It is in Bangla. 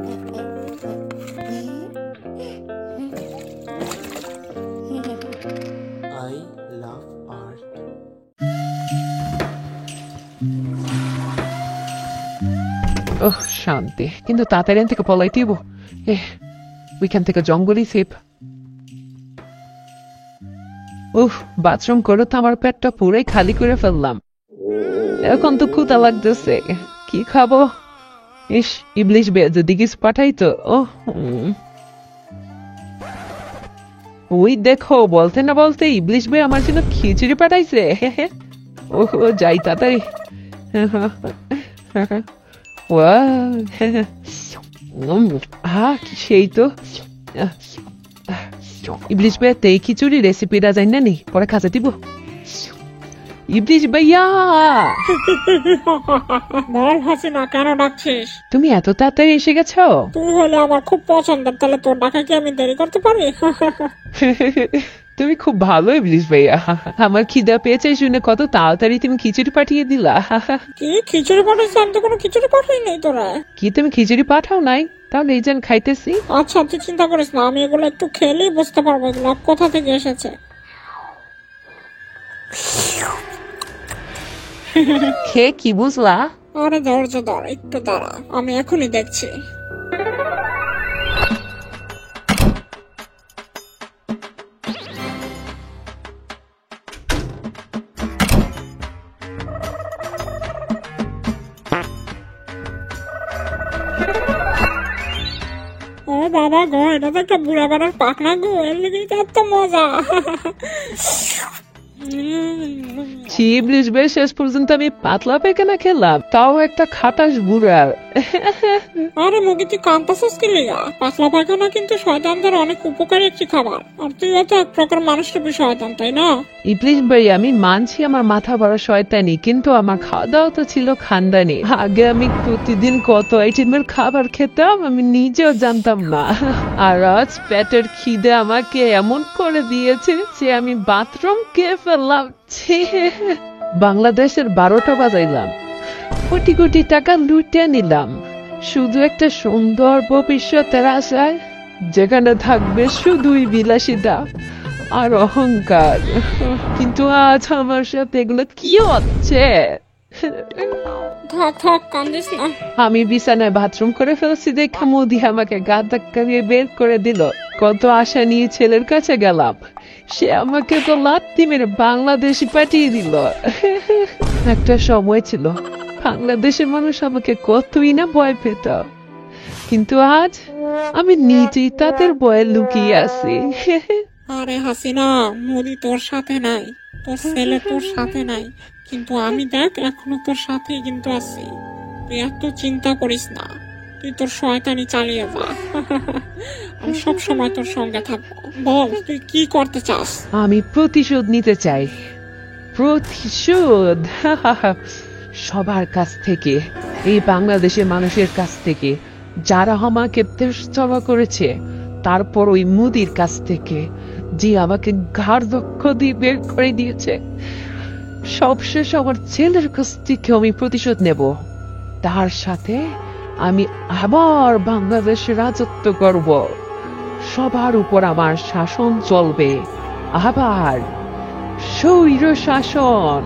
I love art. ওহ শান্তি, কিন্তু তাড়াতাড়ি এখান থেকে পলাই দিব। ওইখান থেকে জঙ্গলই সেফ। বাথরুম করে তো আমার পেটটা পুরাই খালি করে ফেললাম। এখন তো ক্ষুধা লাগতেছে, কি খাবো? ইবলিশ বে যদি কিছু পাঠাইতো। ওই দেখো, বলতে না বলতে ইবলিশ বে আমার জন্য খিচুড়ি পাঠাইছে। যাই তাড়াতাড়ি। কি সেই তো। ইবলিশ ভাইয়া এই খিচুড়ি রেসিপিটা জানি না নি, পরে খাজা দিব। ইবলিশ ভাইয়া, বল হাসিনা, কেন ডাকছিস? তুমি এত তাড়াতাড়ি এসে গেছো? তুই হলে আমার খুব পছন্দের, তাহলে তোর ডাকা কি আমি দেরি করতে পারি? তুমি খুব ভালো ইবলিশ ভাইয়া। আমার খিদা পেয়েছে শুনে কত তাড়াতাড়ি তুমি খিচুড়ি পাঠিয়ে দিলা। কি খিচুড়ি পাঠাইছি? আমি তো কোনো খিচুড়ি পাঠাই নাই। তোরা কি তুমি খিচুড়ি পাঠাও নাই? তাহলে এই যেন খাইতেছি। আচ্ছা, তুই চিন্তা করিস না, আমি এগুলো একটু খেলেই বুঝতে পারবো এগুলো কোথা থেকে এসেছে। খেয়ে কি বুঝলা? আরে ধৈর্য ধর, একটু দাঁড়া, আমি এখনই দেখছি। ও বাবা গো, এটা তো একটা বুড়া বাড়ার পাখনা গো, এর লেগেই তো এত মজা। ইবলিশ ভাই, শেষ পর্যন্ত আমি পাতলা পায়খানা খেলাম, তাও একটা খাটাস বুড়ার। আরে মুগি, তুই কাঁদতেছিস কি লিগা? পাতলা পায়খানা কিন্তু শয়তানদের অনেক উপকারী একটি খাবার, আর তুইও তো এক প্রকার মানুষের শয়তান, তাই না? ইবলিশ ভাই, আমি মানছি আমার মাথা বড় শয়তানি, কিন্তু আমার খাওয়া দাওয়া তো ছিল খানদানি। আগে আমি প্রতিদিন কত আইটেমের খাবার খেতাম আমি নিজেও জানতাম না। আর আজ পেটের খিদে আমাকে এমন করে দিয়েছে যে আমি বাথরুম খেয়ে ফেললাম। বাংলাদেশের 12টা বাজাইলাম, কোটি কোটি টাকা লুটে নিলাম শুধু একটা সুন্দর ভবিষ্যতের আশায়, যেখানে থাকবে শুধুই বিলাসিতা আর অহংকার। কিন্তু আজ আমার সাথে এগুলো কি হচ্ছে? থাক থাক, কান্দিস না। আমি বিছানায় বাথরুম করে ফেলছি দেখে মোদি আমাকে গা ধাক্কা দিয়ে বের করে দিল। কত আশা নিয়ে ছেলের কাছে গেলাম, সে আমাকে তো লাত্তি মেরে বাংলাদেশে পাঠিয়ে দিল। একটা সময় ছিল বাংলাদেশের মানুষ আমাকে কতই না ভয় পেত, কিন্তু আজ আমি নিজেই তাদের ভয়ে লুকিয়ে আছি। আরে হাসিনা, মোদি তোর সাথে নাই, তোর ছেলে তোর সাথে নাই, কিন্তু আমি দেখ এখনো তোর সাথেই কিন্তু আছি। তুই এত চিন্তা করিস না, তুই তোর শয়তানি চালিয়ে যা। আমি সব সময় তোর সঙ্গে থাকবো। বল তুই কি করতে চাস? আমি প্রতিশোধ নিতে চাই, প্রতিশোধ। সবার কাছ থেকে, এই বাংলাদেশের মানুষের কাছ থেকে যারা আমাকে দেশছাড়া করেছে, তারপর ওই মুদির কাছ থেকে যে আমাকে ঘাড় দক্ষ দিয়ে বের করে দিয়েছে, সবশেষ আমার ছেলের কাছ থেকে আমি প্রতিশোধ নেব। তার সাথে আমি আবার বাংলাদেশে রাজত্ব করব, সবার উপর আমার শাসন চলবে, আবার স্বৈর শাসন।